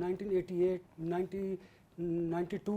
1988, 1992,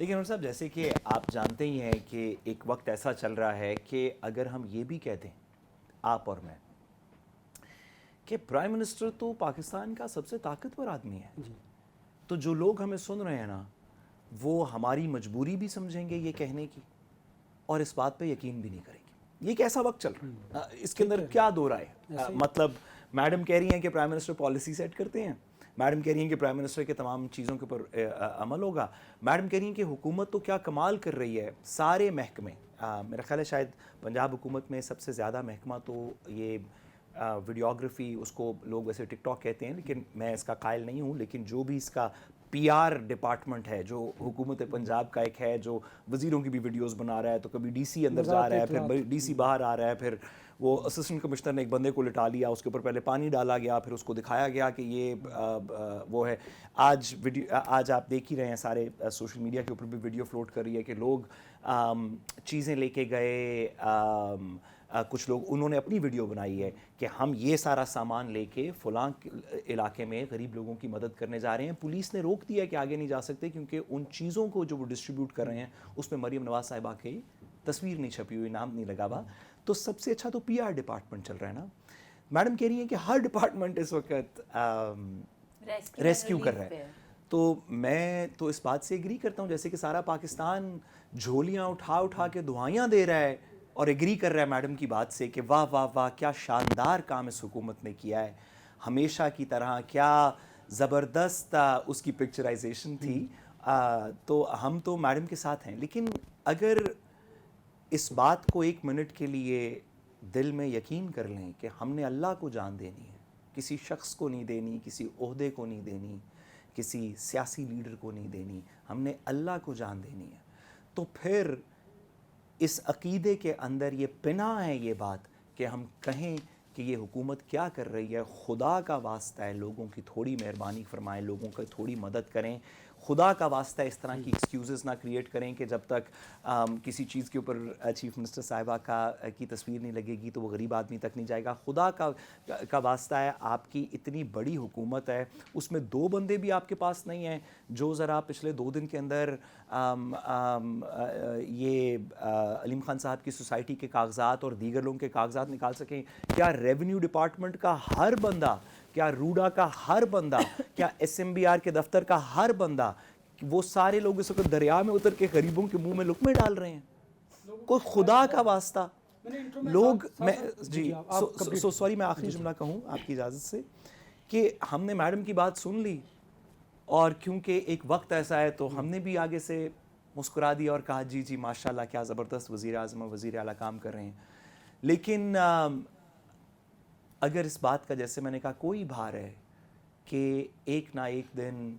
لیکن عمر صاحب جیسے کہ آپ جانتے ہی ہیں کہ ایک وقت ایسا چل رہا ہے کہ اگر ہم یہ بھی کہتے ہیں آپ اور میں کہ پرائم منسٹر تو پاکستان کا سب سے طاقتور آدمی ہے، تو جو لوگ ہمیں سن رہے ہیں نا وہ ہماری مجبوری بھی سمجھیں گے یہ کہنے کی اور اس بات پہ یقین بھی نہیں کریں گے. یہ ایک ایسا وقت چل رہا ہے، اس کے اندر کیا دو رائے؟ مطلب میڈم کہہ رہی ہیں کہ پرائم منسٹر پالیسی سیٹ کرتے ہیں، میڈم کہہ رہی ہیں کہ پرائم منسٹر کے تمام چیزوں کے اوپر عمل ہوگا، میڈم کہہ رہی ہیں کہ حکومت تو کیا کمال کر رہی ہے، سارے محکمے، میرا خیال ہے شاید پنجاب حکومت میں سب سے زیادہ محکمہ تو یہ ویڈیوگرافی، اس کو لوگ ویسے ٹک ٹاک کہتے ہیں لیکن میں اس کا قائل نہیں ہوں، لیکن جو بھی اس کا پی آر ڈپارٹمنٹ ہے جو حکومت پنجاب کا ایک ہے، جو وزیروں کی بھی ویڈیوز بنا رہا ہے، تو کبھی ڈی سی اندر جا رہا ہے، پھر ڈی سی باہر آ رہا ہے، پھر وہ اسسٹنٹ کمشنر نے ایک بندے کو لٹا لیا، اس کے اوپر پہلے پانی ڈالا گیا، پھر اس کو دکھایا گیا کہ یہ وہ ہے. آج آپ دیکھ ہی رہے ہیں سارے سوشل میڈیا کے اوپر بھی ویڈیو فلوٹ کر رہی ہے کہ لوگ چیزیں لے کے گئے، کچھ لوگ انہوں نے اپنی ویڈیو بنائی ہے کہ ہم یہ سارا سامان لے کے فلاں علاقے میں غریب لوگوں کی مدد کرنے جا رہے ہیں. پولیس نے روک دیا کہ آگے نہیں جا سکتے کیونکہ ان چیزوں کو جو وہ ڈسٹریبیوٹ کر رہے ہیں اس میں مریم نواز صاحبہ کی تصویر نہیں چھپی ہوئی، نام نہیں لگا ہوا. تو سب سے اچھا تو پی آر ڈپارٹمنٹ چل رہا ہے نا. میڈم کہہ رہی ہیں کہ ہر ڈپارٹمنٹ اس وقت ریسکیو کر رہا ہے. تو میں تو اس بات سے ایگری کرتا ہوں جیسے کہ سارا پاکستان جھولیاں اٹھا کے دعائیاں دے رہا ہے اور ایگری کر رہا ہے میڈم کی بات سے کہ واہ واہ واہ کیا شاندار کام اس حکومت نے کیا ہے، ہمیشہ کی طرح کیا زبردست اس کی پکچرائزیشن تھی. تو ہم تو میڈم کے ساتھ ہیں، لیکن اگر اس بات کو ایک منٹ کے لیے دل میں یقین کر لیں کہ ہم نے اللہ کو جان دینی ہے، کسی شخص کو نہیں دینی، کسی عہدے کو نہیں دینی، کسی سیاسی لیڈر کو نہیں دینی، ہم نے اللہ کو جان دینی ہے، تو پھر اس عقیدے کے اندر یہ پناہ ہے یہ بات کہ ہم کہیں کہ یہ حکومت کیا کر رہی ہے. خدا کا واسطہ ہے لوگوں کی تھوڑی مہربانی فرمائیں، لوگوں کی تھوڑی مدد کریں. خدا کا واسطہ اس طرح کی ایکسکیوزز نہ کریٹ کریں کہ جب تک کسی چیز کے اوپر چیف منسٹر صاحبہ کی تصویر نہیں لگے گی تو وہ غریب آدمی تک نہیں جائے گا. خدا کا واسطہ ہے آپ کی اتنی بڑی حکومت ہے، اس میں 2 بندے بھی آپ کے پاس نہیں ہیں جو ذرا پچھلے 2 دن کے اندر یہ علیم خان صاحب کی سوسائٹی کے کاغذات اور دیگر لوگوں کے کاغذات نکال سکیں. کیا ریونیو ڈپارٹمنٹ کا ہر بندہ، کیا روڈا کا ہر بندہ، کیا ایس ایم بی آر کے دفتر کا ہر بندہ، وہ سارے لوگ اس وقت دریا میں اتر کے غریبوں کے منہ میں لقمے ڈال رہے ہیں؟ کوئی خدا کا واسطہ لوگ، میں جی سوری میں آخری جملہ کہوں آپ کی اجازت سے کہ ہم نے میڈم کی بات سن لی اور کیونکہ ایک وقت ایسا ہے تو ہم نے بھی آگے سے مسکرا دیا اور کہا جی ماشاءاللہ کیا زبردست وزیر اعظم اور وزیر اعلیٰ کام کر رہے ہیں. لیکن اگر اس بات کا جیسے میں نے کہا کوئی بھار ہے کہ ایک نہ ایک دن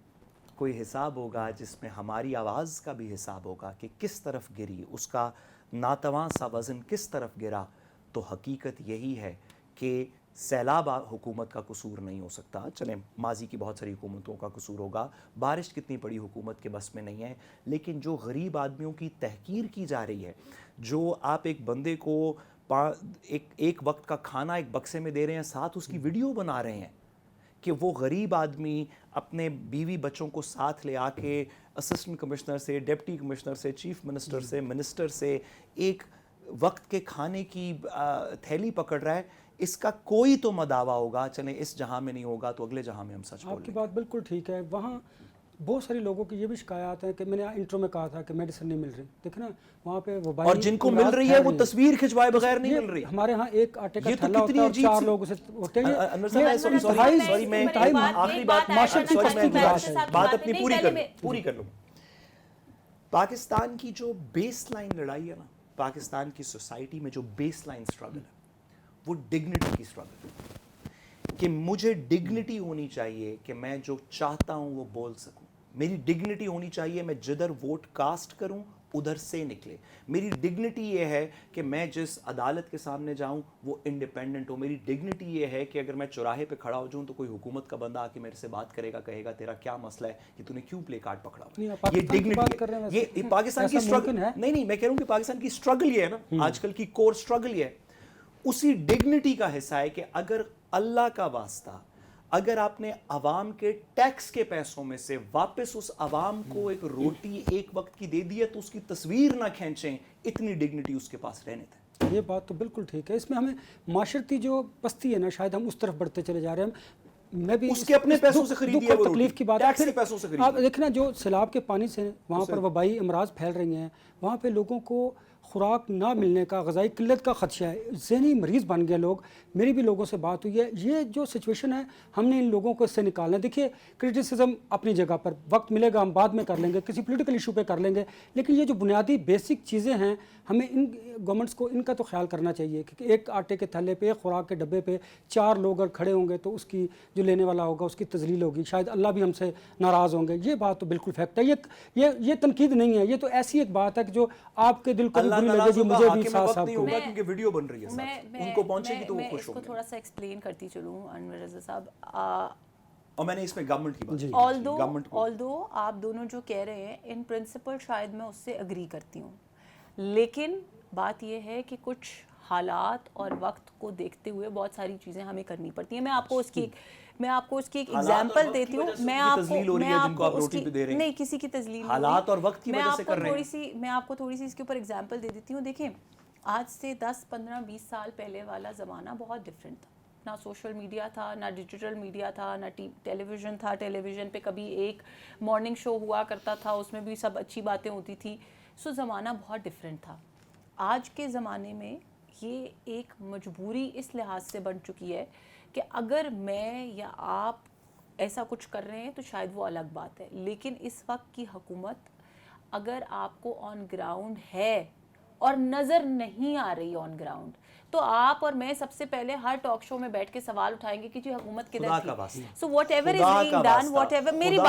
کوئی حساب ہوگا جس میں ہماری آواز کا بھی حساب ہوگا کہ کس طرف گری، اس کا ناتواں سا وزن کس طرف گرا، تو حقیقت یہی ہے کہ سیلاب حکومت کا قصور نہیں ہو سکتا. چلیں ماضی کی بہت ساری حکومتوں کا قصور ہوگا، بارش کتنی بڑی حکومت کے بس میں نہیں ہے، لیکن جو غریب آدمیوں کی تحقیر کی جا رہی ہے، جو آپ ایک بندے کو ایک وقت کا کھانا ایک بکسے میں دے رہے ہیں، ساتھ اس کی ویڈیو بنا رہے ہیں کہ وہ غریب آدمی اپنے بیوی بچوں کو ساتھ لے آ کے اسسٹنٹ کمشنر سے، ڈپٹی کمشنر سے، چیف منسٹر سے، منسٹر سے ایک وقت کے کھانے کی تھیلی پکڑ رہا ہے. اس کا کوئی تو مداوع ہوگا، چلیں اس جہاں میں نہیں ہوگا تو اگلے جہاں میں ہم سچ بولیں. آپ کی بات بالکل ٹھیک ہے. وہاں بہت سارے لوگوں کی یہ بھی شکایات ہیں کہ میں نے انٹرو میں کہا تھا کہ میڈیسن نہیں مل رہی. دیکھیں نا وہاں پہ وبائی، اور جن کو مل رہی ہے وہ تصویر کھنچوائے بغیر نہیں مل رہی. ہمارے ہاں ایک آٹے کا تھیلا ہوتا ہے اور 4 لوگ اسے ہوتے ہیں. سوری میں آخری بات اپنی پوری کر لوں. پاکستان کی جو بیس لائن لڑائی ہے نا، پاکستان کی سوسائٹی میں جو بیس لائن اسٹرگل ہے وہ ڈگنیٹی کی اسٹرگل ہے کہ مجھے ڈگنیٹی ہونی چاہیے کہ میں جو چاہتا ہوں وہ بول سکوں. میری ڈگنیٹی ہونی چاہیے میں جدھر ووٹ کاسٹ کروں ادھر سے نکلے. میری ڈگنیٹی یہ ہے کہ میں جس عدالت کے سامنے جاؤں وہ انڈیپینڈنٹ ہو. میری ڈگنیٹی یہ ہے کہ اگر میں چوراہے پہ کھڑا ہو جاؤں تو کوئی حکومت کا بندہ آ کے میرے سے بات کرے گا، کہے گا تیرا کیا مسئلہ ہے کہ تو نے کیوں پلے کارڈ پکڑا ہوا. یہ ڈگنیٹی، یہ پاکستان کی اسٹرگل نہیں میں کہہ رہا ہوں کہ پاکستان کی اسٹرگل یہ ہے نا، آج کل کی کور اسٹرگل یہ ہے. اسی ڈگنیٹی کا حصہ ہے کہ اگر اللہ کا واسطہ اگر آپ نے عوام کے ٹیکس کے پیسوں میں سے واپس اس عوام کو ایک روٹی ایک وقت کی دے دی ہے تو اس کی تصویر نہ کھینچیں, اتنی ڈگنیٹی اس کے پاس رہنے دیں. یہ بات تو بالکل ٹھیک ہے. اس میں ہمیں معاشرتی جو پستی ہے نا, شاید ہم اس طرف بڑھتے چلے جا رہے ہیں. میں بھی اس کے اپنے پیسوں سے خریدی ہے وہ روٹی, تکلیف کی بات ہے. ٹیکس کے پیسوں سے خریدی. آپ دیکھنا جو سیلاب کے پانی سے وہاں پر وبائی امراض پھیل رہی ہیں, وہاں پہ لوگوں کو خوراک نہ ملنے کا, غذائی قلت کا خدشہ ہے, ذہنی مریض بن گئے لوگ. میری بھی لوگوں سے بات ہوئی ہے. یہ جو سچویشن ہے ہم نے ان لوگوں کو اس سے نکالنا ہے. دیکھیے کرٹیسزم اپنی جگہ پر, وقت ملے گا ہم بعد میں کر لیں گے, کسی پولیٹیکل ایشو پہ کر لیں گے, لیکن یہ جو بنیادی بیسک چیزیں ہیں ہمیں ان گورنمنٹس کو ان کا تو خیال کرنا چاہیے کہ ایک آٹے کے تھلے پہ, ایک خوراک کے ڈبے پہ 4 لوگ اگر کھڑے ہوں گے تو اس کی جو لینے والا ہوگا اس کی تذلیل ہوگی, شاید اللہ بھی ہم سے ناراض ہوں گے. یہ بات تو بالکل فیکٹ ہے. یہ تنقید نہیں ہے, یہ تو ایسی ایک بات ہے کہ جو آپ کے دل کو بری لگے گی, مجھے بھی ساتھ صاحب کو. کیونکہ ویڈیو بن رہی ہے, ان کو پہنچے گی تو وہ خوش ہوں گے. تھوڑا سا ایکسپلین کرتی چلوں انور رضا صاحب. اور میں نے اس میں گورنمنٹ کی بات کی. آلدو آپ دونوں جو کہہ رہے ہیں ان پرنسپل شاید میں اس سے اگری کرتی ہوں, لیکن بات یہ ہے کہ کچھ حالات اور وقت کو دیکھتے ہوئے بہت ساری چیزیں ہمیں کرنی پڑتی ہیں. میں آپ کو اس کی ایک ایگزامپل دیتی ہوں. میں کسی کی تذلیل حالات اور وقت کی وجہ سے کر رہے ہیں. میں آپ کو تھوڑی سی اس کے اوپر ایگزامپل دے دیتی ہوں. دیکھیں آج سے 10, 15, 20 سال پہلے والا زمانہ بہت ڈفرینٹ تھا. نہ سوشل میڈیا تھا, نہ ڈیجیٹل میڈیا تھا, نہ ٹیلی ویژن تھا. ٹیلی ویژن پہ کبھی ایک مارننگ شو ہوا کرتا تھا, اس میں بھی سب اچھی باتیں ہوتی تھی. سو زمانہ بہت ڈفرینٹ تھا. آج کے زمانے میں یہ ایک مجبوری اس لحاظ سے بن چکی ہے کہ اگر میں یا آپ ایسا کچھ کر رہے ہیں تو شاید وہ الگ بات ہے, لیکن اس وقت کی حکومت اگر آپ کو آن گراؤنڈ ہے اور نظر نہیں آ رہی آن گراؤنڈ, تو آپ اور میں سب سے پہلے ہر ٹاک شو میں بیٹھ کے سوال اٹھائیں گے کہ جی حکومت کدھر تھی. So what ever is being done, what ever, میری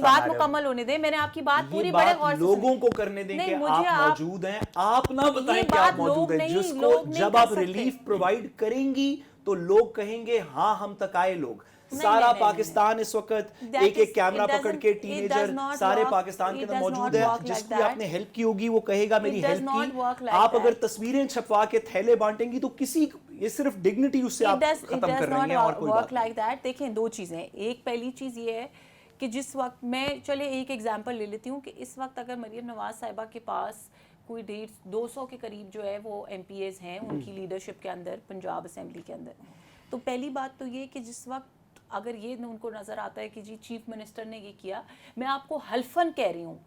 بات مکمل ہونے دیں. میں نے آپ کی بات پوری بڑے غور سے لوگوں کو کرنے دیں کہ آپ موجود ہیں, آپ نہ بتائیں کہ آپ موجود ہیں. جس کو جب آپ ریلیف پرووائڈ کریں گی تو لوگ کہیں گے ہاں ہم تک آئے لوگ. سارا پاکستان اس وقت ایک ایک کیمرہ پکڑ کے ٹینیجر سارے پاکستان کے اندر موجود ہے. جس کی آپ نے ہیلپ کی ہوگی وہ کہے گا میری ہیلپ کی. آپ اگر تصویریں چھپوا کے تھیلے بانٹیں گی تو کسی, یہ صرف ڈگنیٹی اس سے آپ ختم کر رہی ہیں اور کوئی بات نہیں. دیکھیں دو چیزیں. ایک پہلی چیز یہ ہے کہ جس وقت میں, چلے ایک ایگزامپل لے لیتی ہوں, کہ اس وقت اگر مریم نواز صاحبہ کے پاس کوئی 150-200 کے قریب جو ہے وہ ایم پی ایز ہیں ان کی لیڈرشپ کے اندر پنجاب اسمبلی کے اندر, تو پہلی بات تو یہ کہ جس وقت اگر یہ ان کو نظر آتا ہے کہ جی چیف منسٹر نے یہ کیا, میں آپ کو حلفاً کہہ رہی ہوں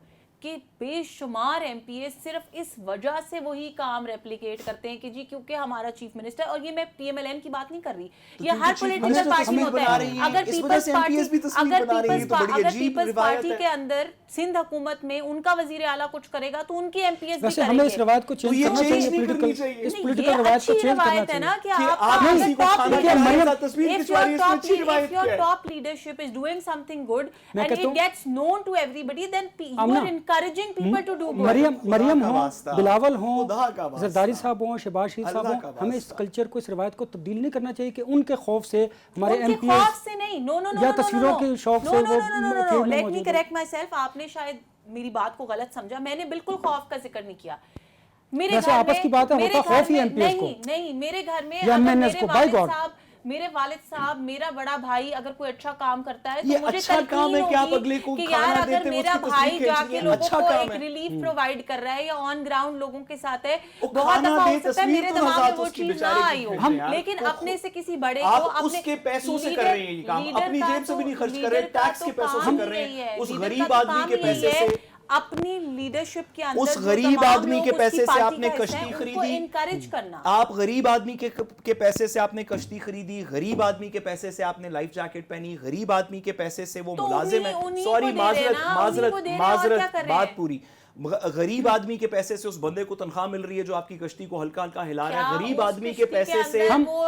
کہ بے شمار ایم پی اے صرف اس وجہ سے وہی کام ریپلیکیٹ کرتے ہیں کہ جی کیونکہ ہمارا چیف منسٹر, اور یہ میں پی ایم ایل این کی بات نہیں کر رہی, یہ ہر پولیٹیکل پارٹی میں ہوتا ہے. اگر پیپلز پارٹی کے اندر سندھ حکومت میں ان کا وزیر اعلیٰ کچھ کرے گا تو ان کی ایم پی ایس بھی کریں گے. اس روایت کو چینج کرنا چاہیے, اس پولیٹیکل روایت کو چینج کرنا ہے نا کہ top leadership is doing something good and it gets known to everybody, then you are encouraging people to do good. Maryam ہوں, بلاول ہوں, زرداری صاحب ہوں, شہباز شریف صاحب ہوں, ہمیں اس کلچر کو, اس روایت کو تبدیل نہیں کرنا چاہیے کہ ان کے خوف سے ہمارے ایم پی یا تصویروں کے شوق سے وہ. Let me correct my self, آپ نے شاید میری بات کو غلط سمجھا. میں نے بالکل خوف کا ذکر نہیں کیا. میرے گھر میں میرے والد صاحب, میرا بڑا بھائی اگر کوئی اچھا کام کرتا ہے تو مجھے تلقین ہوگی کہ یار اگر میرا بھائی جا کے لوگوں کو ایک ریلیف پرووائڈ کر رہا ہے یا آن گراؤنڈ لوگوں کے ساتھ ہے, بہت دفعہ ہو سکتا ہے میرے دماغ میں وہ چیز نہ آئی ہو, لیکن اپنے سے کسی بڑے کو, اس کے پیسوں سے کر رہے ہیں یہ کام, اپنی جیب سے بھی نہیں خرچ کر رہے, ٹیکس کے پیسوں سے کر رہے ہیں, اس غریب آدمی کے پیسے سے, اپنی لیڈرشپ کے اندر اس غریب آدمی کے پیسے سے آپ نے کشتی خریدی, انکریج کرنا. آپ غریب آدمی کے پیسے سے آپ نے کشتی خریدی, غریب آدمی کے پیسے سے آپ نے لائف جیکٹ پہنی, غریب آدمی کے پیسے سے وہ ملازم ہے, سوری معذرت بات پوری, غریب آدمی کے پیسے سے اس بندے کو تنخواہ مل رہی ہے جو آپ کی کشتی کو ہلکا ہلکا ہلا رہا ہے, غریب آدمی کے پیسے سے,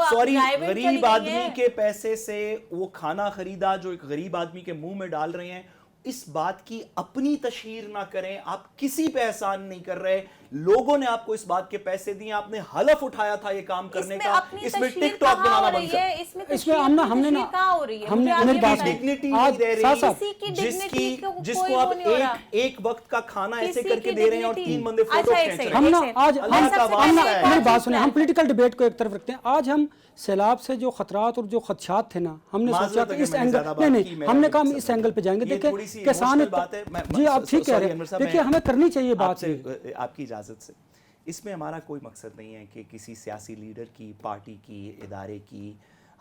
سوری غریب آدمی کے پیسے سے وہ کھانا خریدا جو ایک غریب آدمی کے منہ میں ڈال رہے ہیں, اس بات کی اپنی تشہیر نہ کریں. آپ کسی پہ احسان نہیں کر رہے, لوگوں نے آپ کو اس بات کے پیسے دیے, آپ نے حلف اٹھایا تھا یہ کام کرنے کا, اس میں ٹک ٹاک بنانا بند کر. اس میں ہم نے ڈگنیٹی نہیں دے رہی, جس کو آپ ایک وقت کا کھانا ایسے کر کے دے رہے ہیں اور 3 بندے فوٹو کھینچ رہے ہیں. ہم نا آج اللہ کا واسطہ ہے. میری بات سنیں, ہم پولیٹیکل ڈیبیٹ کو ایک طرف رکھتے ہیں. آج ہم سیلاب سے جو خطرات اور جو خدشات تھے نا, ہم نے سوچا کہ اس اینگل نہیں, ہم نے کہا ہم اس اینگل پہ جائیں گے. دیکھیں کسان, جی آپ ٹھیک کہہ رہے ہیں, دیکھیں ہمیں کرنی چاہیے بات. آپ کی اجازت سے, اس میں ہمارا کوئی مقصد نہیں ہے کہ کسی سیاسی لیڈر کی, پارٹی کی, ادارے کی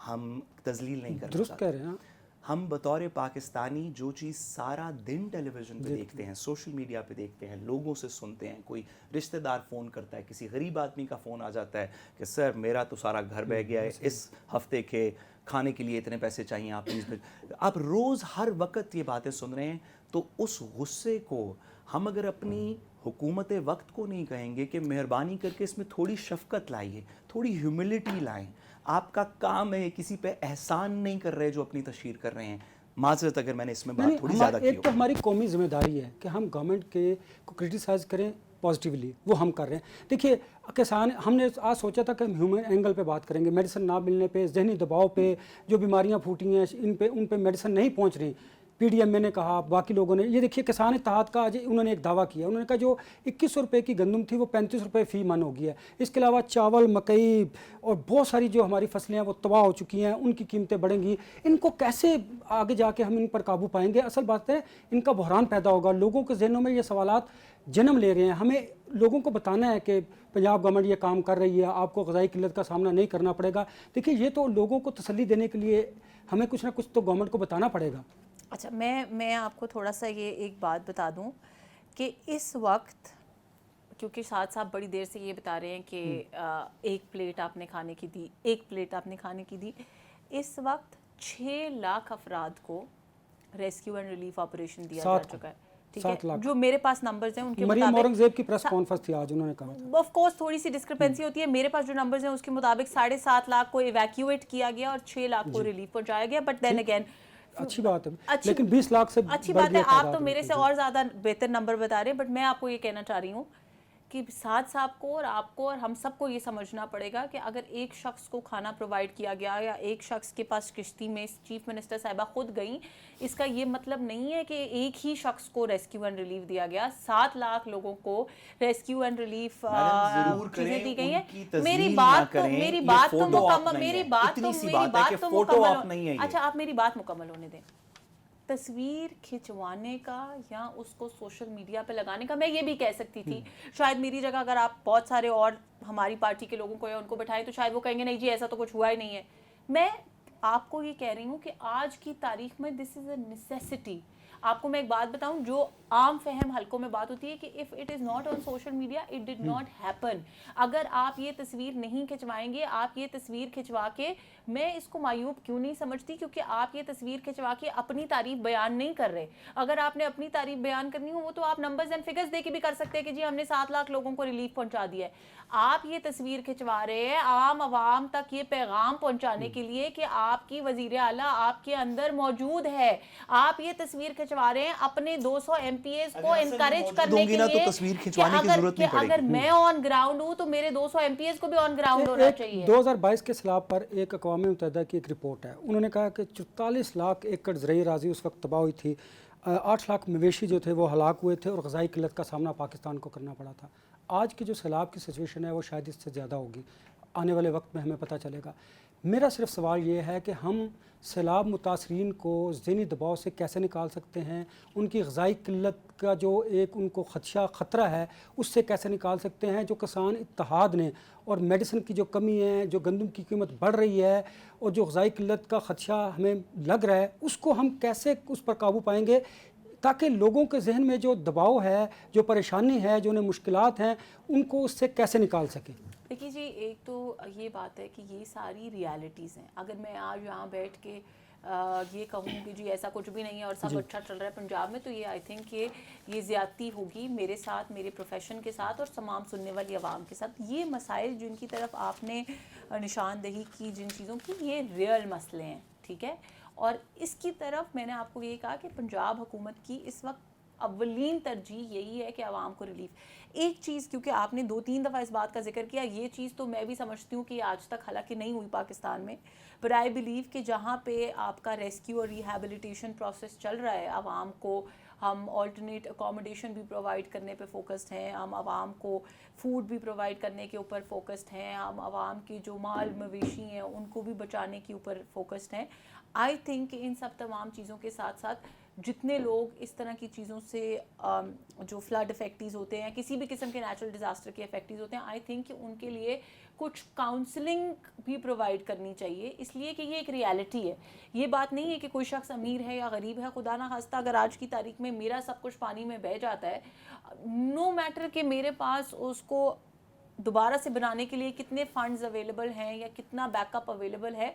ہم تذلیل نہیں کرنا. درست کہہ رہے ہیں. ہم بطور پاکستانی جو چیز سارا دن ٹیلی ویژن پہ دیکھتے ہیں, سوشل میڈیا پہ دیکھتے ہیں, لوگوں سے سنتے ہیں, کوئی رشتہ دار فون کرتا ہے, کسی غریب آدمی کا فون آ جاتا ہے کہ سر میرا تو سارا گھر بہ گیا ہے, اس ہفتے کے کھانے کے لیے اتنے پیسے چاہیے, آپ پلیز. آپ روز ہر وقت یہ باتیں سن رہے ہیں, تو اس غصے کو ہم اگر اپنی حکومت وقت کو نہیں کہیں گے کہ مہربانی کر کے اس میں تھوڑی شفقت لائیے, تھوڑی ہیوملٹی لائیں. آپ کا کام ہے, کسی پہ احسان نہیں کر رہے جو اپنی تشہیر کر رہے ہیں. معذرت اگر میں نے اس میں بات تھوڑی زیادہ کی. ایک تو ہماری قومی ذمہ داری ہے کہ ہم گورنمنٹ کے کو کرٹیسائز کریں پازیٹیولی, وہ ہم کر رہے ہیں. دیکھیے کسان, ہم نے آج سوچا تھا کہ ہم ہیومن اینگل پہ بات کریں گے, میڈیسن نہ ملنے پہ, ذہنی دباؤ پہ, جو بیماریاں پھوٹی ہیں ان پہ میڈیسن نہیں پہنچ رہی. پی ڈی ایم میں نے کہا, باقی لوگوں نے, یہ دیکھیے کسان اتحاد کا آج انہوں نے ایک دعویٰ کیا. انہوں نے کہا جو 2100 روپے کی گندم تھی وہ 35 روپے فی من ہو گیا ہے. اس کے علاوہ چاول, مکئی اور بہت ساری جو ہماری فصلیں ہیں وہ تباہ ہو چکی ہیں, ان کی قیمتیں بڑھیں گی. ان کو کیسے آگے جا کے ہم ان پر قابو پائیں گے؟ اصل بات ہے ان کا بحران پیدا ہوگا, لوگوں کے ذہنوں میں یہ سوالات جنم لے رہے ہیں. ہمیں لوگوں کو بتانا ہے کہ پنجاب گورنمنٹ یہ کام کر رہی ہے, آپ کو غذائی قلت کا سامنا نہیں کرنا پڑے گا. دیکھیے یہ تو لوگوں کو تسلی دینے کے لیے ہمیں کچھ نہ کچھ تو گورنمنٹ کو بتانا پڑے گا. اچھا, میں آپ کو تھوڑا سا یہ ایک بات بتا دوں کہ اس وقت, کیونکہ شاہد صاحب بڑی دیر سے یہ بتا رہے ہیں کہ ایک پلیٹ آپ نے کھانے کی دی, ایک پلیٹ آپ نے کھانے کی دی. اس وقت 6 لاکھ افراد کو ریسکیو اینڈ ریلیف آپریشن دیا جا چکا ہے. ٹھیک ہے, جو میرے پاس نمبرز ہیں ان کے مریم اورنگزیب کی پریس کانفرنس تھی آج, انہوں نے کہا آف کورس تھوڑی سی ڈسکرپنسی ہوتی ہے. میرے پاس جو نمبرز ہیں اس کے مطابق 7.5 لاکھ کو ایویکیویٹ کیا گیا اور 6 لاکھ کو ریلیف پہنچایا گیا. بٹ دین اگین اچھی بات ہے, لیکن 20 لاکھ سے اچھی بات ہے, آپ تو میرے سے اور زیادہ بہتر نمبر بتا رہے ہیں. بٹ میں آپ کو یہ کہنا چاہ رہی ہوں کہ سعد صاحب کو اور آپ کو اور ہم سب کو یہ سمجھنا پڑے گا کہ اگر ایک شخص کو کھانا پرووائڈ کیا گیا یا ایک شخص کے پاس کشتی میں چیف منسٹر صاحبہ خود گئیں, اس کا یہ مطلب نہیں ہے کہ ایک ہی شخص کو ریسکیو اینڈ ریلیف دیا گیا. 7 لاکھ لوگوں کو ریسکیو اینڈ ریلیف چیزیں دی گئی ہیں. میری بات مکمل, اچھا آپ میری بات مکمل ہونے دیں. تصویر کھنچوانے کا یا اس کو سوشل میڈیا پہ لگانے کا, میں یہ بھی کہہ سکتی تھی شاید میری جگہ اگر آپ بہت سارے اور ہماری پارٹی کے لوگوں کو یا ان کو بٹھائیں تو شاید وہ کہیں گے نہیں جی ایسا تو کچھ ہوا ہی نہیں ہے. میں آپ کو یہ کہہ رہی ہوں کہ آج کی تاریخ میں دس از اے نیسیسٹی. آپ کو میں ایک بات بتاؤں جو عام فہم حلقوں میں بات ہوتی ہے کہ if it is not on social media it did not happen. اگر آپ یہ تصویر نہیں کھنچوائیں گے, آپ یہ تصویر کھنچوا کے, میں اس کو معیوب کیوں نہیں سمجھتی, کیونکہ آپ یہ تصویر کھنچوا کے اپنی تعریف بیان نہیں کر رہے. اگر آپ نے اپنی تعریف بیان کرنی ہو وہ تو آپ نمبرز اینڈ فگرز دے کے بھی کر سکتے ہیں کہ جی ہم نے 7 لاکھ لوگوں کو ریلیف پہنچا دیا ہے. آپ یہ تصویر کھنچوا رہے ہیں عام عوام تک یہ پیغام پہنچانے کے لیے کہ آپ کی وزیر اعلیٰ آپ کے اندر موجود ہے. آپ یہ تصویر کھنچوا رہے ہیں اپنے 200 ایم پی ایز کو انکریج کرنے کے لیے کہ اگر میں آن گراؤنڈ ہوں تو میرے 200 ایم پی ایز کو بھی آن گراؤنڈ ہونا چاہیے. 2022 کے سیلاب پر ایک اقوام متحدہ کی ایک رپورٹ ہے, انہوں نے کہا کہ 44 لاکھ ایکڑ زرعی اراضی اس وقت تباہ ہوئی تھی, 8 لاکھ مویشی جو تھے وہ ہلاک ہوئے تھے اور غذائی قلت کا سامنا پاکستان کو کرنا پڑا تھا. آج کی جو سیلاب کی سچویشن ہے وہ شاید اس سے زیادہ ہوگی, آنے والے وقت میں ہمیں پتہ چلے گا. میرا صرف سوال یہ ہے کہ ہم سیلاب متاثرین کو ذہنی دباؤ سے کیسے نکال سکتے ہیں, ان کی غذائی قلت کا جو ایک ان کو خطرہ ہے اس سے کیسے نکال سکتے ہیں. جو کسان اتحاد نے اور میڈیسن کی جو کمی ہے, جو گندم کی قیمت بڑھ رہی ہے اور جو غذائی قلت کا خدشہ ہمیں لگ رہا ہے, اس کو ہم کیسے اس پر قابو پائیں گے تاکہ لوگوں کے ذہن میں جو دباؤ ہے, جو پریشانی ہے, جو انہیں مشکلات ہیں, ان کو اس سے کیسے نکال سکیں. دیکھیے جی, ایک تو یہ بات ہے کہ یہ ساری ریالٹیز ہیں. اگر میں آج یہاں بیٹھ کے یہ کہوں کہ جی ایسا کچھ بھی نہیں ہے اور سب اچھا چل رہا ہے پنجاب میں, تو یہ آئی تھنک کہ یہ زیادتی ہوگی میرے ساتھ, میرے پروفیشن کے ساتھ اور تمام سننے والی عوام کے ساتھ. یہ مسائل جن کی طرف آپ نے نشاندہی کی, جن چیزوں کی, یہ ریئل مسئلے ہیں, ٹھیک ہے. اور اس کی طرف میں نے آپ کو یہ کہا کہ پنجاب حکومت کی اس وقت اولین ترجیح یہی ہے کہ عوام کو ریلیف. ایک چیز کیونکہ آپ نے 2-3 دفعہ اس بات کا ذکر کیا, یہ چیز تو میں بھی سمجھتی ہوں کہ آج تک حالانکہ نہیں ہوئی پاکستان میں, پر آئی بلیو کہ جہاں پہ آپ کا ریسکیو اور ریہیبلیٹیشن پروسیس چل رہا ہے, عوام کو ہم آلٹرنیٹ اکوموڈیشن بھی پرووائڈ کرنے پہ فوکسڈ ہیں, ہم عوام کو فوڈ بھی پرووائڈ کرنے کے اوپر فوکسڈ ہیں, ہم عوام کی جو مال مویشی ہیں ان کو بھی بچانے کے اوپر فوکسڈ ہیں. آئی تھنک کہ ان سب تمام چیزوں کے ساتھ ساتھ جتنے لوگ اس طرح کی چیزوں سے جو فلڈ افیکٹیز ہوتے ہیں, کسی بھی قسم کے نیچرل ڈیزاسٹر کے افیکٹیز ہوتے ہیں, آئی تھنک کہ ان کے لیے کچھ کاؤنسلنگ بھی پرووائڈ کرنی چاہیے, اس لیے کہ یہ ایک ریالٹی ہے. یہ بات نہیں ہے کہ کوئی شخص امیر ہے یا غریب ہے, خدا نہ خواستہ اگر آج کی تاریخ میں میرا سب کچھ پانی میں بہہ جاتا ہے, نو میٹر کہ میرے پاس اس کو دوبارہ سے بنانے کے لیے کتنے فنڈز اویلیبل ہیں یا کتنا بیک اپ اویلیبل ہے,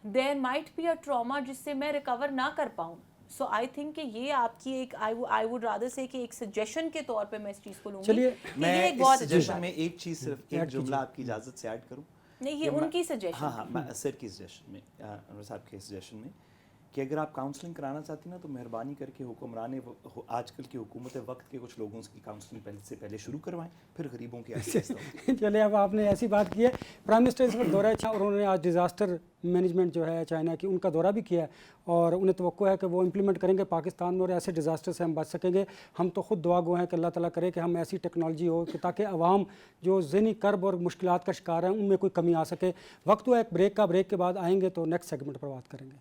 there might be a trauma جس سے میں ریکور نہ کر پاؤں. سو آئی تھنک کہ یہ آپ کی ایک آئی ووڈ رادر سے کہ ایک سجیشن کے طور پہ میں اس چیز کو لوں گی. چلیے میں یہ ایک اس بہت اچھی سجیشن بات میں ایک چیز صرف ایک جملہ آپ کی اجازت سے ایڈ کروں. نہیں, یہ ان کی سجیشن. ہاں میں سر کی سجیشن میں, انور صاحب کے سجیشن میں, کہ اگر آپ کاؤنسلنگ کرانا چاہتی ہیں نا تو مہربانی کر کے حکمران آج کل کی حکومت وقت کے کچھ لوگوں کی کاؤنسلنگ سے پہلے شروع کروائیں, پھر غریبوں کی چلے اب آپ نے ایسی بات کی ہے. پرائم منسٹر اس وقت دورہ اور انہوں نے آج ڈیزاسٹر مینجمنٹ جو ہے چائنا کی ان کا دورہ بھی کیا ہے, اور انہیں توقع ہے کہ وہ امپلیمنٹ کریں گے پاکستان میں اور ایسے ڈیزاسٹر سے ہم بچ سکیں گے. ہم تو خود دعا گو ہیں کہ اللہ تعالیٰ کرے کہ ہم ایسی ٹیکنالوجی ہو کہ تاکہ عوام جو ذہنی کرب اور مشکلات کا شکار ہیں ان میں کوئی کمی آ سکے. وقت ہوا ایک بریک کا, بریک کے بعد آئیں گے تو نیکسٹ سیگمنٹ پر بات کریں گے.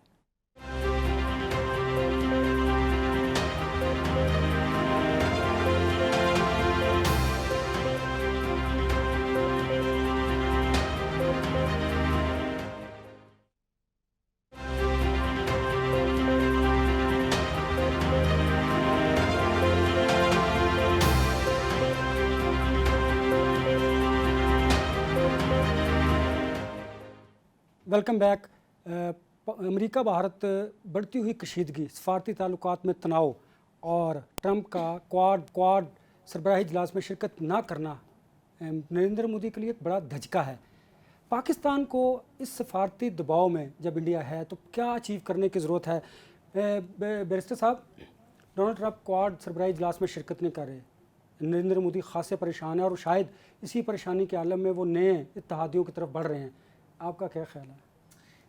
Welcome back. امریکہ بھارت بڑھتی ہوئی کشیدگی, سفارتی تعلقات میں تناؤ اور ٹرمپ کا کواد سربراہی اجلاس میں شرکت نہ کرنا نریندر مودی کے لیے ایک بڑا دھچکا ہے. پاکستان کو اس سفارتی دباؤ میں جب انڈیا ہے تو کیا اچیو کرنے کی ضرورت ہے؟ بیرسٹر صاحب, ڈونلڈ ٹرمپ کواد سربراہی اجلاس میں شرکت نہیں کر رہے, نریندر مودی خاصے پریشان ہیں اور شاید اسی پریشانی کے عالم میں وہ نئے اتحادیوں کی طرف بڑھ رہے ہیں. آپ کا کیا خیال ہے؟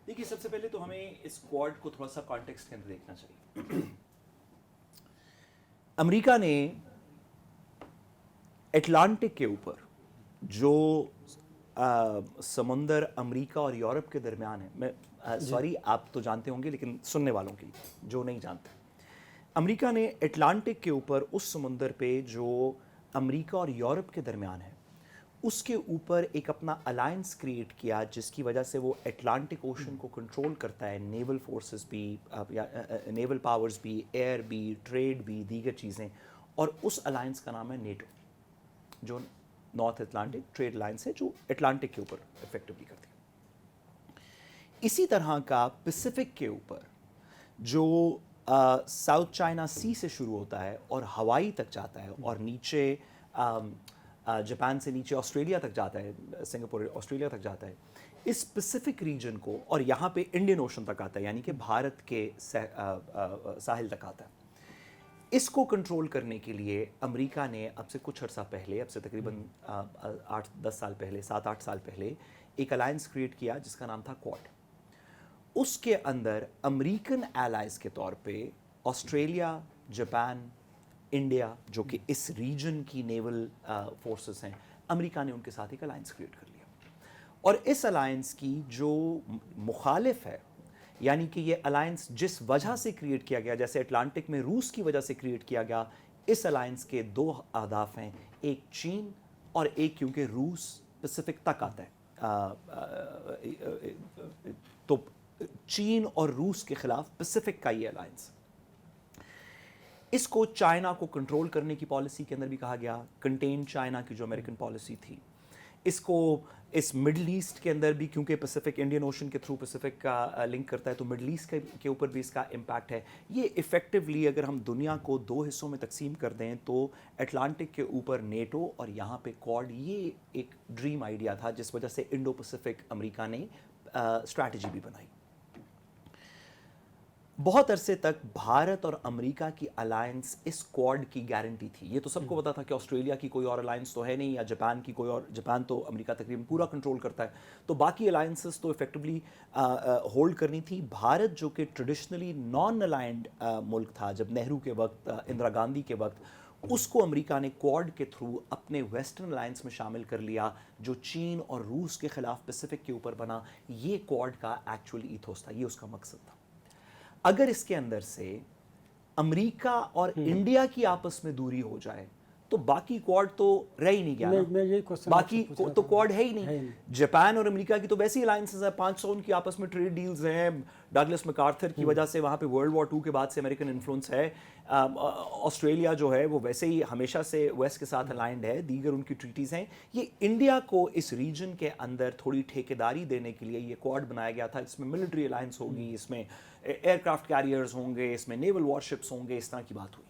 دیکھیے, سب سے پہلے تو ہمیں اس کواد کو تھوڑا سا کانٹیکسٹ کے اندر دیکھنا چاہیے. امریکہ نے اٹلانٹک کے اوپر جو سمندر امریکہ اور یورپ کے درمیان ہے, میں سوری آپ تو جانتے ہوں گے لیکن سننے والوں کے لیے جو نہیں جانتے, امریکہ نے اٹلانٹک کے اوپر اس سمندر پہ جو امریکہ اور یورپ کے درمیان ہے اس کے اوپر ایک اپنا الائنس کریٹ کیا جس کی وجہ سے وہ اٹلانٹک اوشن کو کنٹرول کرتا ہے, نیول فورسز بھی, نیول پاورز بھی, ایئر بھی, ٹریڈ بھی, دیگر چیزیں, اور اس الائنس کا نام ہے نیٹو, جو نارتھ اٹلانٹک ٹریڈ الائنس ہے جو اٹلانٹک کے اوپر افیکٹولی کرتی ہے. اسی طرح کا پیسیفک کے اوپر جو ساؤتھ چائنا سی سے شروع ہوتا ہے اور ہوائی تک جاتا ہے اور نیچے جاپان سے نیچے آسٹریلیا تک جاتا ہے, سنگاپور آسٹریلیا تک جاتا ہے, اس پیسیفک ریجن کو, اور یہاں پہ انڈین اوشن تک آتا ہے یعنی کہ بھارت کے ساحل تک آتا ہے. اس کو کنٹرول کرنے کے لیے امریکہ نے اب سے کچھ عرصہ پہلے, اب سے تقریباً 8-10 سال پہلے, 7-8 سال پہلے ایک الائنس کریٹ کیا جس کا نام تھا کواد. اس کے اندر امریکن ایلائز کے طور پہ آسٹریلیا, جاپان, انڈیا جو کہ اس ریجن کی نیول فورسز ہیں, امریکہ نے ان کے ساتھ ایک الائنس کریٹ کر لیا. اور اس الائنس کی جو مخالف ہے, یعنی کہ یہ الائنس جس وجہ سے کریٹ کیا گیا, جیسے اٹلانٹک میں روس کی وجہ سے کریٹ کیا گیا, اس الائنس کے 2 اہداف ہیں, ایک چین اور ایک کیونکہ روس پیسیفک تک آتا ہے تو چین اور روس کے خلاف پیسیفک کا یہ الائنس. اس کو چائنا کو کنٹرول کرنے کی پالیسی کے اندر بھی کہا گیا, کنٹین چائنا کی جو امریکن پالیسی تھی. اس کو اس مڈل ایسٹ کے اندر بھی, کیونکہ پیسیفک انڈین اوشن کے تھرو پیسیفک کا لنک کرتا ہے تو مڈل ایسٹ کے اوپر بھی اس کا امپیکٹ ہے. یہ افیکٹولی اگر ہم دنیا کو 2 حصوں میں تقسیم کر دیں تو اٹلانٹک کے اوپر نیٹو اور یہاں پہ کواد, یہ ایک ڈریم آئیڈیا تھا جس وجہ سے انڈو پیسیفک امریکہ نے اسٹریٹجی بھی بنائی. بہت عرصے تک بھارت اور امریکہ کی الائنس اس کوڈ کی گارنٹی تھی. یہ تو سب کو پتا تھا کہ آسٹریلیا کی کوئی اور الائنس تو ہے نہیں, یا جاپان کی کوئی اور, جاپان تو امریکہ تقریباً پورا کنٹرول کرتا ہے, تو باقی الائنسز تو افیکٹولی ہولڈ کرنی تھی. بھارت جو کہ ٹریڈیشنلی نان الائنڈ ملک تھا جب نہرو کے وقت, اندرا گاندھی کے وقت, اس کو امریکہ نے کوڈ کے تھرو اپنے ویسٹرن الائنس میں شامل کر لیا, جو چین اور روس کے خلاف پیسیفک کے اوپر بنا. یہ کوڈ کا ایکچوئل ایتھوس تھا, یہ اس کا مقصد تھا. اگر اس کے اندر سے امریکہ اور انڈیا کی آپس میں دوری ہو جائے تو باقی کوڈ تو رہ ہی نہیں گیا نا. میں یہی کوشچن باقی تو کوڈ ہے ہی نہیں. جاپان اور امریکہ کی تو ویسی الائنسز ہیں, 500 ان کی آپس میں ٹریڈ ڈیلز ہیں. ڈگلس میکارتھر کی وجہ سے وہاں پہ ورلڈ وار 2 کے بعد سے امریکن انفلوئنس ہے. آسٹریلیا جو ہے وہ ویسے ہی ہمیشہ سے ویسٹ کے ساتھ الائنڈ ہے, دیگر ان کی ٹریٹیز ہیں. یہ انڈیا کو اس ریجن کے اندر تھوڑی ٹھیکیداری دینے کے لیے یہ کوڈ بنایا گیا تھا. اس میں ملٹری الائنس ہوگی, اس میں ایئر کرافٹ کیریئرز ہوں گے, اس میں نیول وارشپس ہوں گے, اس طرح کی بات ہوئی.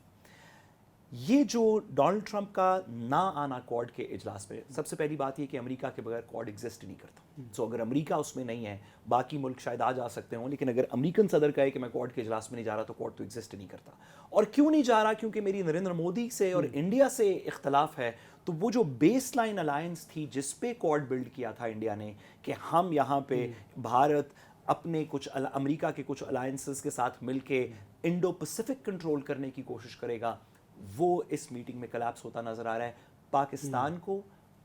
یہ جو ڈونلڈ ٹرمپ کا نہ آنا کوڈ کے اجلاس پہ, سب سے پہلی بات یہ کہ امریکہ کے بغیر کوڈ ایگزسٹ نہیں کرتا. سو اگر امریکہ اس میں نہیں ہے, باقی ملک شاید آ جا سکتے ہوں, لیکن اگر امریکن صدر کہے کہ میں کوڈ کے اجلاس میں نہیں جا رہا تو کوڈ تو ایگزسٹ نہیں کرتا. اور کیوں نہیں جا رہا؟ کیونکہ میری نریندر مودی سے اور انڈیا سے اختلاف ہے. تو وہ جو بیس لائن الائنس تھی جس پہ کوڈ بلڈ کیا تھا انڈیا نے, کہ ہم یہاں پہ بھارت اپنے کچھ امریکہ کے کچھ الائنسز کے ساتھ مل کے انڈو پیسیفک کنٹرول کرنے کی کوشش کرے گا, وہ اس میٹنگ میں کلیپس ہوتا نظر آ رہا ہے. پاکستان کو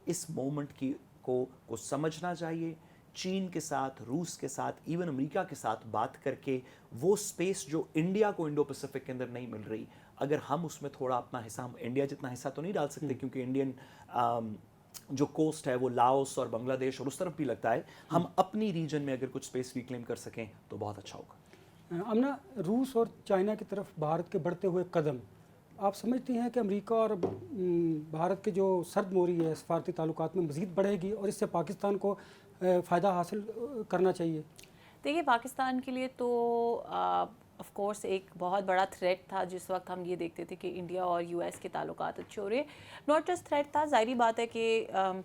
اس مومنٹ کو سمجھنا چاہیے. چین کے ساتھ, روس کے ساتھ, ایون امریکہ کے ساتھ بات کر کے وہ سپیس جو انڈیا کو انڈو پیسیفک کے اندر نہیں مل رہی, اگر ہم اس میں تھوڑا اپنا حصہ, ہم انڈیا جتنا حصہ تو نہیں ڈال سکتے کیونکہ انڈین جو کوسٹ ہے وہ لاؤس اور بنگلہ دیش اور اس طرف بھی لگتا ہے, ہم اپنی ریجن میں اگر کچھ سپیس ریکلیم کر سکیں تو بہت اچھا ہوگا. امنا, روس اور چائنا کی طرف بھارت کے بڑھتے ہوئے قدم, آپ سمجھتی ہیں کہ امریکہ اور بھارت کے جو سرد موری ہے سفارتی تعلقات میں مزید بڑھے گی اور اس سے پاکستان کو فائدہ حاصل کرنا چاہیے؟ دیکھیے, پاکستان کے لیے تو آف کورس ایک بہت بڑا تھریٹ تھا جس وقت ہم یہ دیکھتے تھے کہ انڈیا اور یو ایس کے تعلقات اچھے ہو رہے. ناٹ جسٹ تھریٹ تھا, ظاہری بات ہے کہ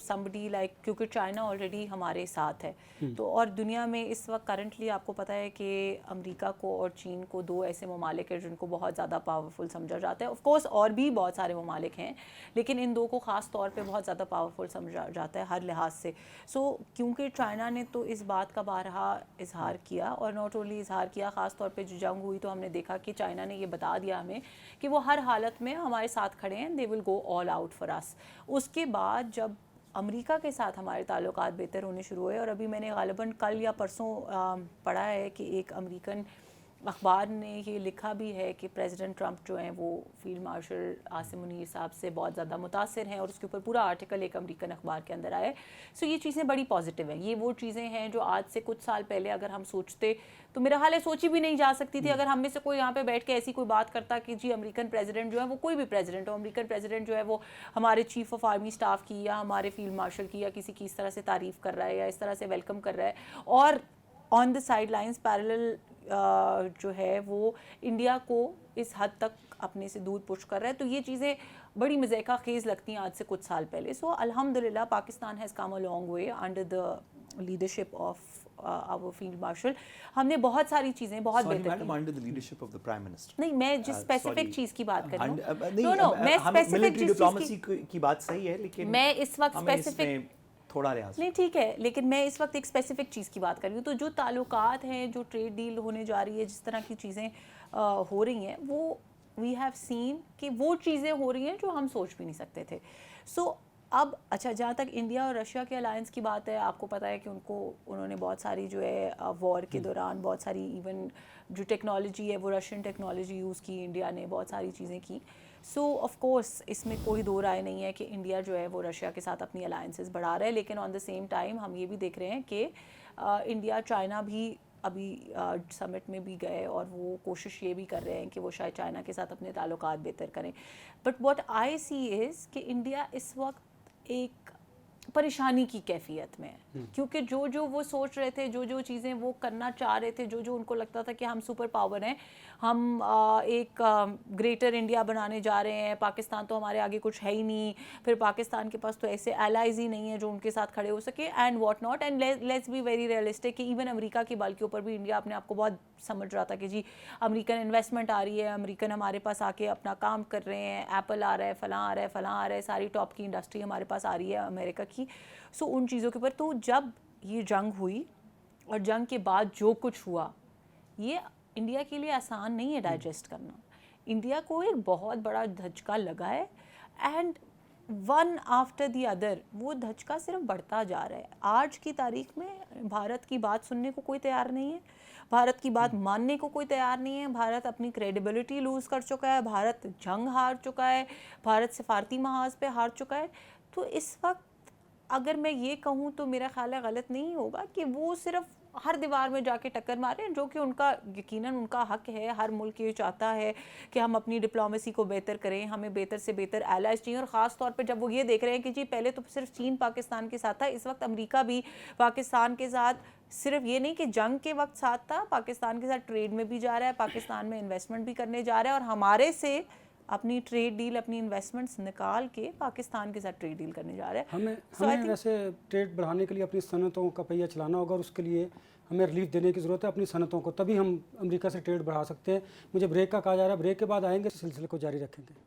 سمبڈی لائک, کیونکہ چائنا آلریڈی ہمارے ساتھ ہے تو, اور دنیا میں اس وقت کرنٹلی آپ کو پتہ ہے کہ امریکہ کو اور چین کو دو ایسے ممالک ہیں جن کو بہت زیادہ پاورفل سمجھا جاتا ہے. آف کورس اور بھی بہت سارے ممالک ہیں, لیکن ان دو کو خاص طور پہ بہت زیادہ پاورفل سمجھا جاتا ہے ہر لحاظ سے. سو کیونکہ چائنا نے تو اس بات کا بارہا اظہار کیا, اور ناٹ اونلی اظہار کیا, خاص طور پہ جو جنگ ہوئی تو ہم نے دیکھا کہ چائنا نے یہ بتا دیا ہمیں کہ وہ ہر حالت میں ہمارے ساتھ کھڑے ہیں, دے ول گو آل آؤٹ فار اس. اس کے بعد جب امریکہ کے ساتھ ہمارے تعلقات بہتر ہونے شروع ہوئے, اور ابھی میں نے غالباً کل یا پرسوں پڑھا ہے کہ ایک امریکن اخبار نے یہ لکھا بھی ہے کہ پریزیڈنٹ ٹرمپ جو ہیں وہ فیلڈ مارشل عاصم منیر صاحب سے بہت زیادہ متاثر ہیں, اور اس کے اوپر پورا آرٹیکل ایک امریکن اخبار کے اندر آیا ہے. سو یہ چیزیں بڑی پازیٹیو ہیں. یہ وہ چیزیں ہیں جو آج سے کچھ سال پہلے اگر ہم سوچتے تو میرا حال ہے سوچی بھی نہیں جا سکتی تھی. اگر ہم میں سے کوئی یہاں پہ بیٹھ کے ایسی کوئی بات کرتا کہ جی امریکن پریزیڈنٹ جو ہے وہ کوئی بھی پریزیڈنٹ ہو, امریکن پریزیڈنٹ جو ہے وہ ہمارے چیف آف آرمی اسٹاف کی یا ہمارے فیلڈ مارشل کی یا کسی کی اس طرح سے تعریف کر رہا ہے یا اس طرح سے ویلکم کر رہا ہے, اور آن دا سائڈ لائنس پیرلل جو ہے وہ انڈیا کو اس حد تک اپنے سے دور پش کر رہا ہے, تو یہ چیزیں بڑی مضحکہ خیز لگتی ہیں آج سے کچھ سال پہلے. سو الحمدللہ Pakistan has come a long way under the leadership of our field marshal. ہم نے بہت ساری چیزیں بہت بہتر کی. under the leadership of the prime minister. نہیں, میں جس اسپیسیفک چیز کی بات کر رہی ہوں, نو نو, میں اسپیسیفک ڈپلومیسی کی بات صحیح ہے, لیکن میں اس وقت اسپیسیفک تھوڑا لحاظ نہیں, ٹھیک ہے, لیکن میں اس وقت ایک اسپیسیفک چیز کی بات کر رہی ہوں. تو جو تعلقات ہیں, جو ٹریڈ ڈیل ہونے جا رہی ہے, جس طرح کی چیزیں ہو رہی ہیں, وہ وی ہیو سین کہ وہ چیزیں ہو رہی ہیں جو ہم سوچ بھی نہیں سکتے تھے. سو اب اچھا, جہاں تک انڈیا اور رشیا کے الائنس کی بات ہے, آپ کو پتہ ہے کہ انہوں نے بہت ساری جو ہے وار کے دوران بہت ساری ایون جو ٹیکنالوجی ہے وہ رشین ٹیکنالوجی یوز کی, انڈیا نے بہت ساری چیزیں کی. سو آف کورس اس میں کوئی دو رائے نہیں ہے کہ انڈیا جو ہے وہ رشیا کے ساتھ اپنی الائنسز بڑھا رہا ہے, لیکن آن دا سیم ٹائم ہم یہ بھی دیکھ رہے ہیں کہ انڈیا چائنا بھی ابھی سمٹ میں بھی گئے اور وہ کوشش یہ بھی کر رہے ہیں کہ وہ شاید چائنا کے ساتھ اپنے تعلقات بہتر کریں. بٹ واٹ آئی سی از کہ انڈیا اس وقت ایک پریشانی کی کیفیت میں ہے، کیونکہ جو وہ سوچ رہے تھے، جو چیزیں وہ کرنا چاہ رہے تھے، جو ان کو لگتا تھا کہ ہم سپر پاور ہیں، ہم ایک گریٹر انڈیا بنانے جا رہے ہیں، پاکستان تو ہمارے آگے کچھ ہے ہی نہیں، پھر پاکستان کے پاس تو ایسے الائز ہی نہیں ہیں جو ان کے ساتھ کھڑے ہو سکے، and what not. And let's be very realistic کہ ایون امریکہ کی بال کے اوپر بھی انڈیا اپنے آپ کو بہت سمجھ رہا تھا کہ جی امریکن انویسٹمنٹ آ رہی ہے، امریکن ہمارے پاس آ کے اپنا کام کر رہے ہیں، ایپل آ رہا ہے، فلاں آ رہا ہے، فلاں آ رہا ہے، ساری ٹاپ کی انڈسٹری ہمارے پاس آ رہی ہے امریکہ کی. سو ان چیزوں کے اوپر تو جب یہ جنگ ہوئی اور جنگ کے بعد جو کچھ ہوا، یہ انڈیا کے لیے آسان نہیں ہے ڈائجسٹ کرنا. انڈیا کو ایک بہت بڑا دھچکا لگا ہے، and one after the other وہ دھچکا صرف بڑھتا جا رہا ہے. آج کی تاریخ میں بھارت کی بات سننے کو کوئی تیار نہیں ہے، بھارت کی بات ماننے کو کوئی تیار نہیں ہے. بھارت اپنی کریڈیبلٹی لوز کر چکا ہے، بھارت جنگ ہار چکا ہے، بھارت سفارتی محاذ پہ ہار چکا ہے. تو اس وقت اگر میں یہ کہوں تو میرا خیال ہے غلط نہیں ہوگا کہ وہ صرف ہر دیوار میں جا کے ٹکر مارے، جو کہ ان کا یقیناً ان کا حق ہے. ہر ملک یہ چاہتا ہے کہ ہم اپنی ڈپلومیسی کو بہتر کریں، ہمیں بہتر سے بہتر الائز چاہیے، اور خاص طور پہ جب وہ یہ دیکھ رہے ہیں کہ جی پہلے تو صرف چین پاکستان کے ساتھ تھا، اس وقت امریکہ بھی پاکستان کے ساتھ صرف یہ نہیں کہ جنگ کے وقت ساتھ تھا، پاکستان کے ساتھ ٹریڈ میں بھی جا رہا ہے، پاکستان میں انویسٹمنٹ بھی کرنے جا رہا ہے، اور ہمارے سے اپنی ٹریڈ ڈیل، اپنی انویسٹمنٹس نکال کے پاکستان کے ساتھ ٹریڈ ڈیل کرنے جا رہا ہے. ہمیں ویسے ٹریڈ بڑھانے کے لیے اپنی صنعتوں کا پہیہ چلانا ہوگا، اور اس کے لیے ہمیں ریلیف دینے کی ضرورت ہے اپنی صنعتوں کو، تبھی ہم امریکہ سے ٹریڈ بڑھا سکتے ہیں. مجھے بریک کا کہا جا رہا ہے، بریک کے بعد آئیں گے، اس سلسلے کو جاری رکھیں گے.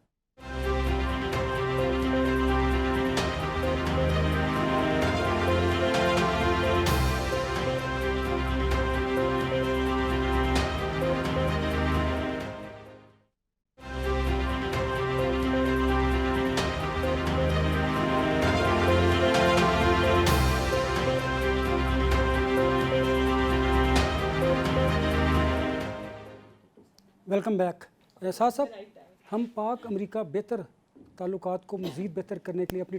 Welcome back. ساتھ صاحب، ہم پاک امریکہ بہتر تعلقات کو مزید بہتر کرنے کے لیے، اپنی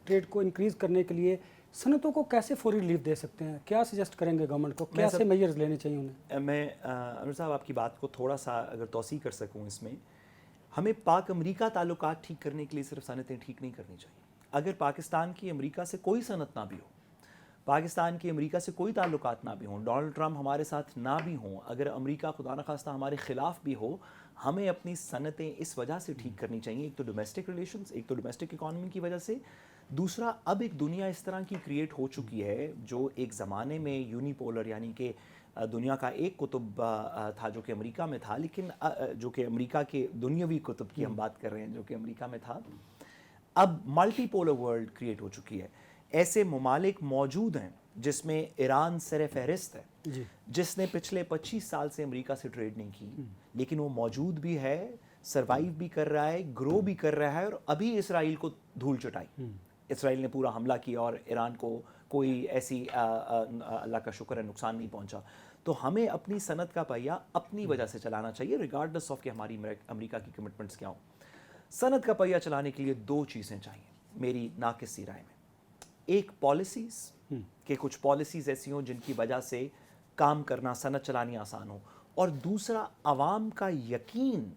ٹریڈ کو انکریز کرنے کے لیے صنعتوں کو کیسے فوری ریلیف دے سکتے ہیں؟ کیا سجیسٹ کریں گے گورنمنٹ کو؟ کیسے میجرز لینے چاہیے انہیں؟ میں انور صاحب آپ کی بات کو تھوڑا سا اگر توسیع کر سکوں اس میں، ہمیں پاک امریکہ تعلقات ٹھیک کرنے کے لیے صرف صنعتیں ٹھیک نہیں کرنی چاہیے. اگر پاکستان کی امریکہ سے کوئی صنعت نہ بھی ہو، پاکستان کی امریکہ سے کوئی تعلقات نہ بھی ہوں، ڈونلڈ ٹرمپ ہمارے ساتھ نہ بھی ہوں، اگر امریکہ خدا نخواستہ ہمارے خلاف بھی ہو، ہمیں اپنی صنعتیں اس وجہ سے ٹھیک کرنی چاہیے. ایک تو ڈومیسٹک ریلیشنز، ایک تو ڈومیسٹک اکانومی کی وجہ سے، دوسرا اب ایک دنیا اس طرح کی کریٹ ہو چکی ہے جو ایک زمانے میں یونیپولر یعنی کہ دنیا کا ایک قطب تھا جو کہ امریکہ میں تھا، لیکن جو کہ امریکہ کے دنیاوی قطب کی ہم بات کر رہے ہیں جو کہ امریکہ میں تھا، اب ملٹی پولر ورلڈ کریٹ ہو چکی ہے. ایسے ممالک موجود ہیں جس میں ایران سر فہرست ہے، جس نے پچھلے 25 سال سے امریکہ سے ٹریڈ نہیں کی، لیکن وہ موجود بھی ہے، سروائیو بھی کر رہا ہے، گرو بھی کر رہا ہے، اور ابھی اسرائیل کو دھول چٹائی. اسرائیل نے پورا حملہ کیا اور ایران کو کوئی ایسی اللہ کا شکر ہے نقصان نہیں پہنچا. تو ہمیں اپنی صنعت کا پہیہ اپنی وجہ سے چلانا چاہیے، ریگارڈلس آف کہ ہماری امریکہ کی کمٹمنٹس کیا ہوں. صنعت کا پہیہ چلانے کے لیے 2 چیزیں چاہیے میری ناقص سی رائے میں. ایک پالیسیز، کہ کچھ پالیسیز ایسی ہوں جن کی وجہ سے کام کرنا، صنعت چلانی آسان ہو، اور دوسرا عوام کا یقین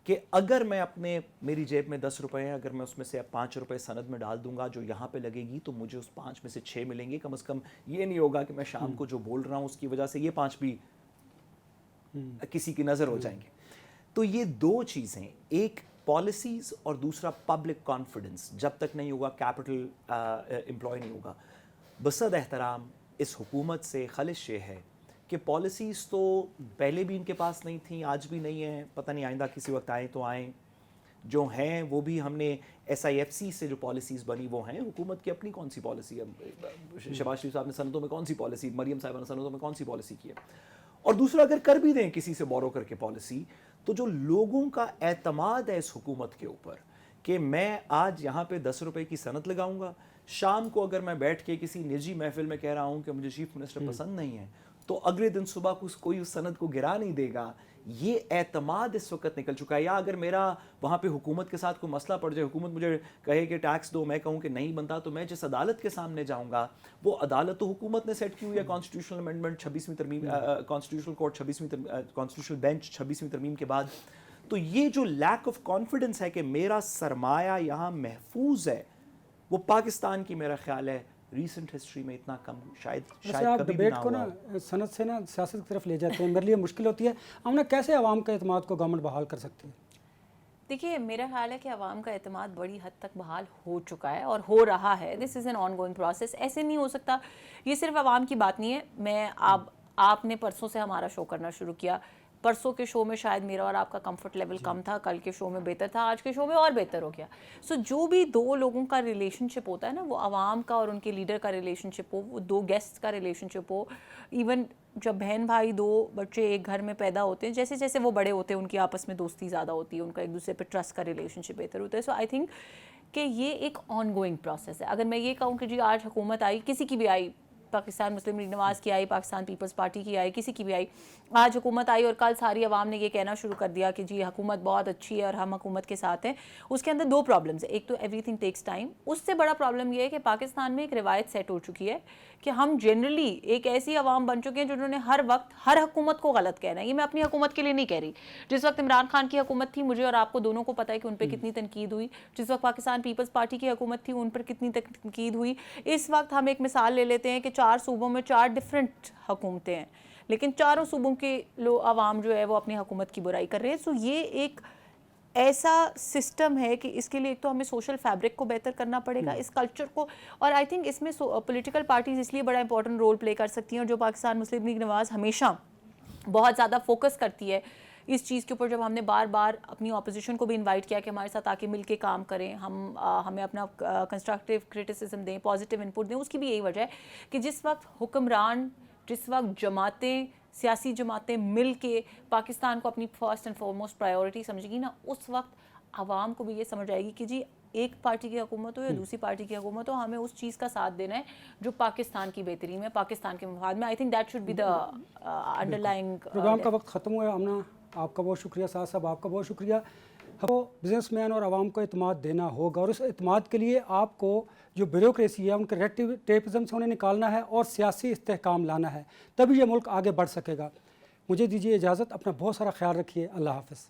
کہ اگر میں میری جیب میں 10 روپے ہیں، اگر میں اس میں سے 5 روپے صنعت میں ڈال دوں گا جو یہاں پہ لگے گی، تو مجھے اس 5 میں سے 6 ملیں گے. کم از کم یہ نہیں ہوگا کہ میں شام کو جو بول رہا ہوں اس کی وجہ سے یہ 5 بھی کسی کی نظر ہو جائیں گے. تو یہ 2 چیزیں، ایک پالیسیز اور دوسرا پبلک کانفیڈنس، جب تک نہیں ہوگا کیپٹل امپلائی نہیں ہوگا. بصد احترام اس حکومت سے خواہش یہ ہے کہ پالیسیز تو پہلے بھی ان کے پاس نہیں تھیں، آج بھی نہیں ہیں، پتہ نہیں آئندہ کسی وقت آئیں تو آئیں. جو ہیں وہ بھی ہم نے SIFC سے جو پالیسیز بنی وہ ہیں. حکومت کی اپنی کون سی پالیسی ہے؟ شہباز شریف صاحب نے صنعتوں میں کون سی پالیسی، مریم صاحبہ نے صنعتوں میں کون سی پالیسی کی ہے؟ اور دوسرا، اگر کر بھی دیں کسی سے بورو کر کے پالیسی، تو جو لوگوں کا اعتماد ہے اس حکومت کے اوپر کہ میں آج یہاں پہ 10 روپے کی صنعت لگاؤں گا، شام کو اگر میں بیٹھ کے کسی نجی محفل میں کہہ رہا ہوں کہ مجھے چیف منسٹر پسند نہیں ہے، تو اگلے دن صبح کوئی اس صنعت کو گرا نہیں دے گا. یہ اعتماد اس وقت نکل چکا ہے. یا اگر میرا وہاں پہ حکومت کے ساتھ کوئی مسئلہ پڑ جائے، حکومت مجھے کہے کہ ٹیکس دو، میں کہوں کہ نہیں بنتا، تو میں جس عدالت کے سامنے جاؤں گا، وہ عدالت تو حکومت نے سیٹ کی ہوئی ہے. کانسٹیٹیوشنل امینڈمنٹ 26ویں ترمیم، کانسٹیٹیوشنل کورٹ 26ویں، کانسٹیٹیوشنل بینچ 26ویں ترمیم کے بعد. تو یہ جو لیک آف کانفیڈنس ہے کہ میرا سرمایہ یہاں محفوظ ہے، وہ پاکستان کی میرا خیال ہے ریسنٹ ہسٹری میں اتنا کم شاید ویسے آپ کبھی بھی ڈبیٹ نہ کو ہوا نا صنعت سے نا سیاست کی طرف لے جاتے ہیں، میرے لیے مشکل ہوتی ہے. ہم نے کیسے عوام کا اعتماد کو گورنمنٹ بحال کر سکتی ہے؟ دیکھیے میرا خیال ہے کہ عوام کا اعتماد بڑی حد تک بحال ہو چکا ہے اور ہو رہا ہے. This is an on going process. ایسے نہیں ہو سکتا. یہ صرف عوام کی بات نہیں ہے. آپ نے پرسوں سے ہمارا شو کرنا شروع کیا. پرسوں کے شو میں شاید میرا اور آپ کا کمفرٹ لیول کم تھا, کل کے شو میں بہتر تھا, آج کے شو میں اور بہتر ہو گیا. سو جو بھی دو لوگوں کا ریلیشن شپ ہوتا ہے نا, وہ عوام کا اور ان کے لیڈر کا ریلیشن شپ ہو, وہ دو گیسٹ کا ریلیشن شپ ہو, ایون جب بہن بھائی دو بچے ایک گھر میں پیدا ہوتے ہیں, جیسے جیسے وہ بڑے ہوتے ہیں ان کی آپس میں دوستی زیادہ ہوتی ہے, ان کا ایک دوسرے پہ ٹرسٹ کا ریلیشن شپ بہتر ہوتا ہے. سو آئی تھنک کہ یہ ایک آن گوئنگ پروسیس ہے. اگر میں یہ کہوں کہ جی آج حکومت آئی, کسی کی بھی آئی, پاکستان مسلم لیگ نواز کی آئی, پاکستان پیپلز پارٹی کی آئی, کسی کی بھی آئی, آج حکومت آئی اور کل ساری عوام نے یہ کہنا شروع کر دیا کہ جی حکومت بہت اچھی ہے اور ہم حکومت کے ساتھ ہیں, اس کے اندر دو پرابلمز ہیں. ایک تو ایوری تھنگ ٹیکس ٹائم. اس سے بڑا پرابلم یہ ہے کہ پاکستان میں ایک روایت سیٹ ہو چکی ہے کہ ہم جنرلی ایک ایسی عوام بن چکے ہیں جنہوں نے ہر وقت ہر حکومت کو غلط کہنا ہے. یہ میں اپنی حکومت کے لیے نہیں کہہ رہی. جس وقت عمران خان کی حکومت تھی, مجھے اور آپ کو دونوں کو پتہ ہے کہ ان پہ کتنی تنقید ہوئی. جس وقت پاکستان پیپلز پارٹی کی حکومت تھی, ان پر کتنی تنقید ہوئی. اس وقت ہم ایک مثال لے لیتے ہیں کہ 4 صوبوں میں 4 ڈفرینٹ حکومتیں ہیں, لیکن چاروں صوبوں کے عوام جو ہے وہ اپنی حکومت کی برائی کر رہے ہیں. سو یہ ایک ایسا سسٹم ہے کہ اس کے لیے ایک تو ہمیں سوشل فیبرک کو بہتر کرنا پڑے گا, اس کلچر کو, اور آئی تھنک اس میں پولیٹیکل پارٹیز اس لیے بڑا امپورٹنٹ رول پلے کر سکتی ہیں, اور جو پاکستان مسلم لیگ نواز ہمیشہ بہت زیادہ فوکس کرتی ہے اس چیز کے اوپر. جب ہم نے بار بار اپنی اپوزیشن کو بھی انوائٹ کیا کہ ہمارے ساتھ آ کے مل کے کام کریں, ہمیں اپنا کنسٹرکٹیو کرٹیسزم دیں, پازیٹیو انپٹ دیں, اس کی بھی یہی وجہ ہے کہ جس وقت حکمران, جس وقت جماعتیں, سیاسی جماعتیں مل کے پاکستان کو اپنی فرسٹ اینڈ فارموسٹ پرائیورٹی سمجھے گی نا, اس وقت عوام کو بھی یہ سمجھ آئے گی کہ جی ایک پارٹی کی حکومت ہو یا دوسری پارٹی کی حکومت ہو, ہمیں اس چیز کا ساتھ دینا ہے جو پاکستان کی بہتری میں, پاکستان کے مفاد میں. I think that should be the underlying. Programme کا وقت ختم ہوا ہے. آمنہ آپ کا بہت شکریہ, سعد صاحب آپ کا بہت شکریہ. کو بزنس مین اور عوام کو اعتماد دینا ہوگا, اور اس اعتماد کے لیے آپ کو جو بیوروکریسی ہے ان کے ریڈ ٹیپزم سے انہیں نکالنا ہے اور سیاسی استحکام لانا ہے, تبھی یہ ملک آگے بڑھ سکے گا. مجھے دیجیے اجازت, اپنا بہت سارا خیال رکھیے. اللہ حافظ.